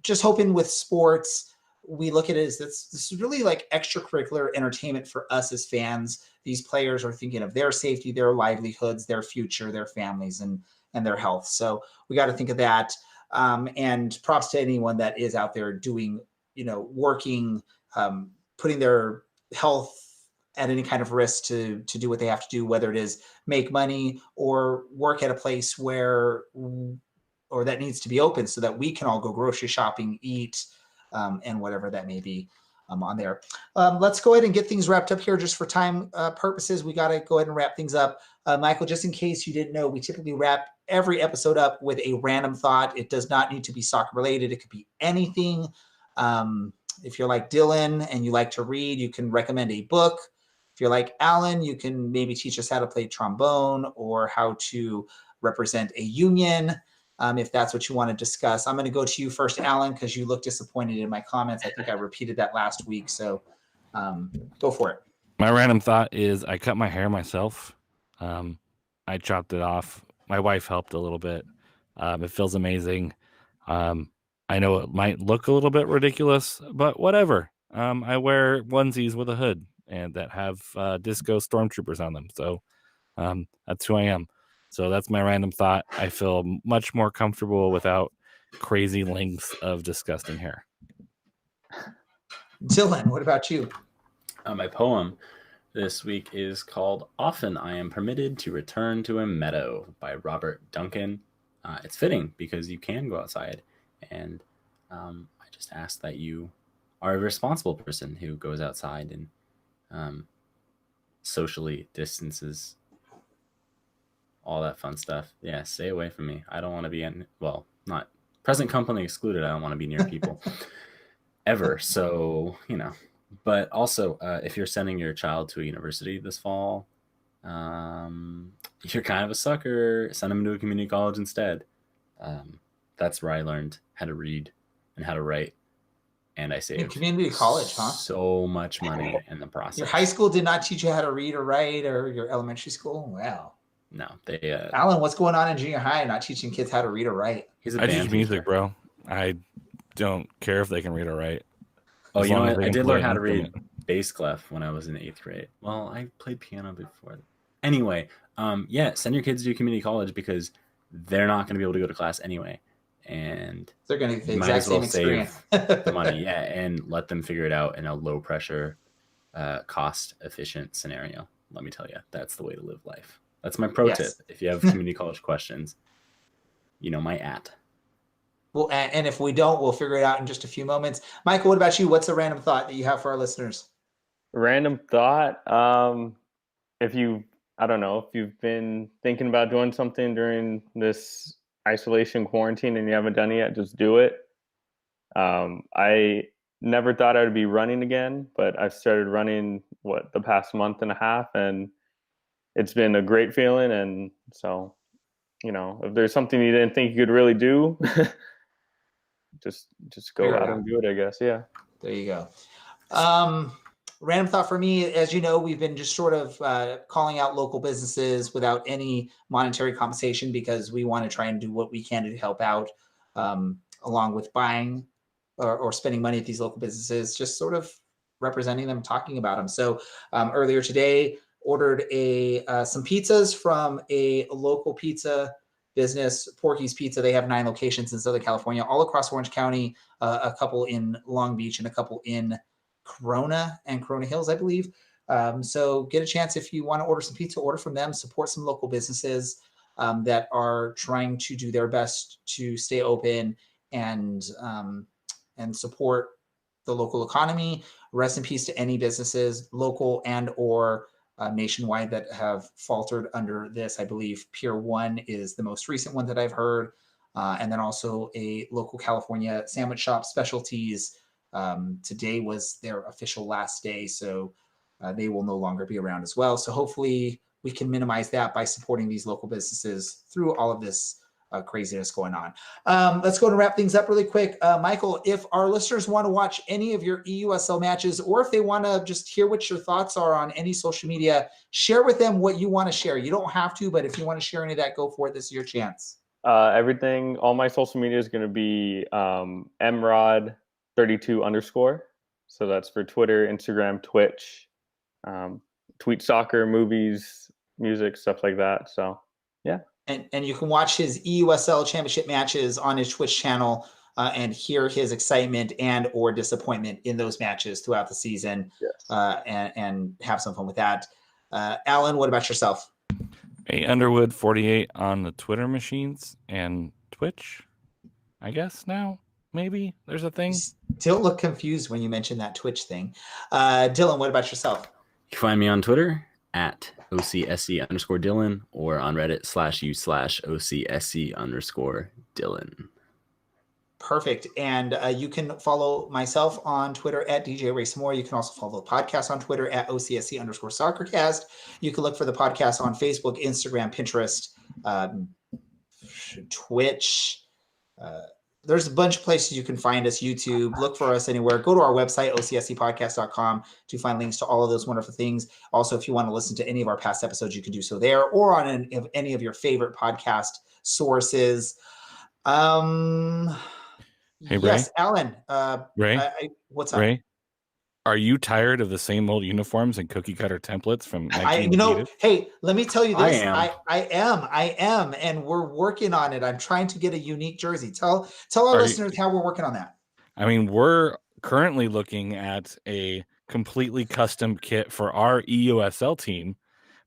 just hoping with sports, we look at it as this is really like extracurricular entertainment for us as fans. These players are thinking of their safety, their livelihoods, their future, their families, and their health. So we got to think of that. And props to anyone that is out there doing, working, putting their health at any kind of risk to do what they have to do, whether it is make money or work at a place or that needs to be open so that we can all go grocery shopping, eat, and whatever that may be on there. Let's go ahead and get things wrapped up here just for time purposes. We got to go ahead and wrap things up. Michael, just in case you didn't know, we typically wrap every episode up with a random thought. It does not need to be soccer related. It could be anything. If you're like Dylan and you like to read, you can recommend a book. If you're like Alan, you can maybe teach us how to play trombone or how to represent a union, if that's what you want to discuss. I'm going to go to you first, Alan, because you look disappointed in my comments. I think I repeated that last week, so go for it. My random thought is I cut my hair myself. I chopped it off. My wife helped a little bit. It feels amazing. I know it might look a little bit ridiculous, but whatever. I wear onesies with a hood and that have disco stormtroopers on them. So that's who I am. So that's my random thought. I feel much more comfortable without crazy lengths of disgusting hair. Dylan, what about you? My poem this week is called Often I Am Permitted to Return to a Meadow by Robert Duncan. It's fitting because you can go outside, and I just ask that you are a responsible person who goes outside and socially distances, all that fun stuff. Yeah, stay away from me. I don't want to be not present company excluded. I don't want to be near people ever. So, but also if you're sending your child to a university this fall, you're kind of a sucker. Send them to a community college instead. That's where I learned how to read and how to write. And I saved community college, huh? So much money in the process. Your high school did not teach you how to read or write, or your elementary school? Wow. No, they. Alan, what's going on in junior high? Not teaching kids how to read or write? I teach music, bro. I don't care if they can read or write. Oh, you know what? I did learn how to read bass clef when I was in 8th grade. Well, I played piano before. Anyway, send your kids to community college because they're not going to be able to go to class anyway. And they're going to get the exact same experience. Save the money, and let them figure it out in a low pressure, cost efficient scenario. Let me tell you, that's the way to live life. That's my pro tip. If you have community college questions, my @ Well, and if we don't, we'll figure it out in just a few moments. Michael, what about you? What's a random thought that you have for our listeners? Random thought. If you've been thinking about doing something during this isolation quarantine and you haven't done it yet, just do it. I never thought I would be running again, but I've started running the past month and a half, and it's been a great feeling. And so, if there's something you didn't think you could really do, just go out and do it, I guess. Yeah. There you go. Random thought for me, as you know, we've been just sort of calling out local businesses without any monetary compensation because we want to try and do what we can to help out, along with buying or spending money at these local businesses, just sort of representing them, talking about them. So earlier today, ordered some pizzas from a local pizza business, Porky's Pizza. They have 9 locations in Southern California, all across Orange County, a couple in Long Beach and a couple in Corona and Corona Hills, I believe. So get a chance if you want to order some pizza, order from them, support some local businesses that are trying to do their best to stay open and support the local economy. Rest in peace to any businesses, local and or nationwide, that have faltered under this. I believe Pier 1 is the most recent one that I've heard. And then also a local California sandwich shop, Specialties. Today was their official last day, so they will no longer be around as well. So hopefully we can minimize that by supporting these local businesses through all of this craziness going on. Let's go and wrap things up really quick. Michael, if our listeners want to watch any of your EUSL matches, or if they want to just hear what your thoughts are on any social media, share with them what you want to share. You don't have to, but if you want to share any of that, go for it. This is your chance. Everything, all my social media is going to be mrod32_. So that's for Twitter, Instagram, Twitch, tweet soccer, movies, music, stuff like that. So yeah. And you can watch his EUSL championship matches on his Twitch channel and hear his excitement and or disappointment in those matches throughout the season. Yes. And have some fun with that. Alan, what about yourself? Underwood 48 on the Twitter machines and Twitch, I guess now. Maybe there's a thing. Still look confused when you mention that Twitch thing. Dylan, what about yourself? You can find me on Twitter at OCSC_Dylan or on Reddit /u/OCSC_Dylan. Perfect. And you can follow myself on Twitter at DJ Racemore. You can also follow the podcast on Twitter at OCSC_SoccerCast. You can look for the podcast on Facebook, Instagram, Pinterest, Twitch. There's a bunch of places you can find us, YouTube. Look for us anywhere. Go to our website, OCSCpodcast.com, to find links to all of those wonderful things. Also, if you want to listen to any of our past episodes, you can do so there or on any of your favorite podcast sources. Hey, Ray? Yes, Alan. Ray? What's up? Ray? Are you tired of the same old uniforms and cookie cutter templates from 1980? Hey, let me tell you this. I am, and we're working on it. I'm trying to get a unique jersey. Tell our listeners how we're working on that. I mean, we're currently looking at a completely custom kit for our EUSL team,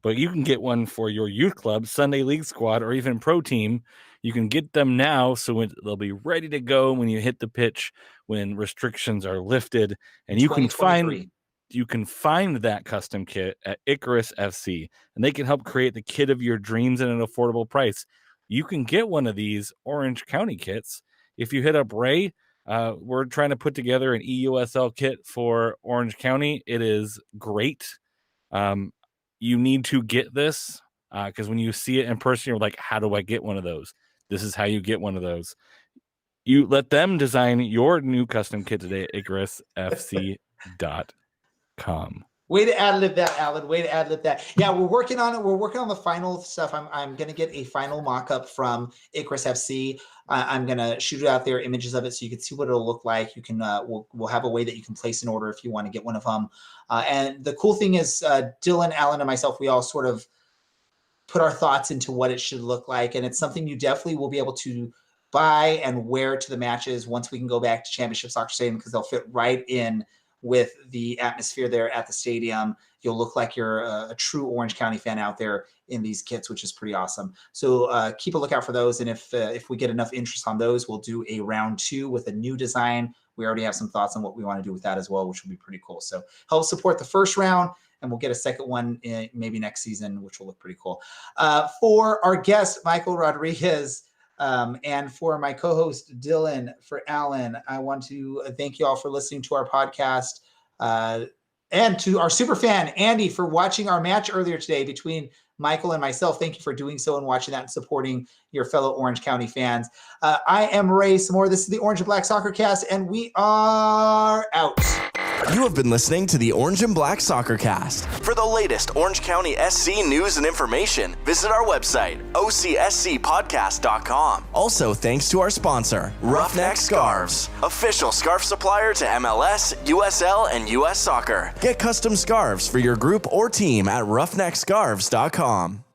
but you can get one for your youth club, Sunday League squad, or even pro team. You can get them now, so they'll be ready to go when you hit the pitch, when restrictions are lifted, and you can find that custom kit at Icarus FC, and they can help create the kit of your dreams at an affordable price. You can get one of these Orange County kits if you hit up Ray. We're trying to put together an EUSL kit for Orange County. It is great. You need to get this because when you see it in person, you're like, how do I get one of those? This is how you get one of those. You let them design your new custom kit today at IcarusFC.com. Way to ad-lib that, Alan. Way to ad-lib that. Yeah, we're working on it. We're working on the final stuff. I'm going to get a final mock-up from Icarus FC. I'm going to shoot out there images of it so you can see what it'll look like. You can we'll have a way that you can place an order if you want to get one of them. And the cool thing is Dylan, Alan, and myself, we all sort of put our thoughts into what it should look like. And it's something you definitely will be able to buy and wear to the matches once we can go back to Championship Soccer Stadium, because they'll fit right in with the atmosphere there at the stadium. You'll look like you're a true Orange County fan out there in these kits, which is pretty awesome. So keep a lookout for those. And if we get enough interest on those, we'll do a round 2 with a new design. We already have some thoughts on what we want to do with that as well, which will be pretty cool. So help support the first round, and we'll get a second one maybe next season, which will look pretty cool. For our guest, Michael Rodriguez, And for my co-host Dylan, for Alan, I want to thank you all for listening to our podcast. And to our super fan, Andy, for watching our match earlier today between Michael and myself. Thank you for doing so and watching that and supporting your fellow Orange County fans. I am Ray Samore. This is the Orange and Black Soccer Cast, and we are out. You have been listening to the Orange and Black Soccer Cast. For the latest Orange County SC news and information, visit our website, ocscpodcast.com. Also, thanks to our sponsor, Ruffneck Scarves, official scarf supplier to MLS, USL, and US Soccer. Get custom scarves for your group or team at ruffneckscarves.com.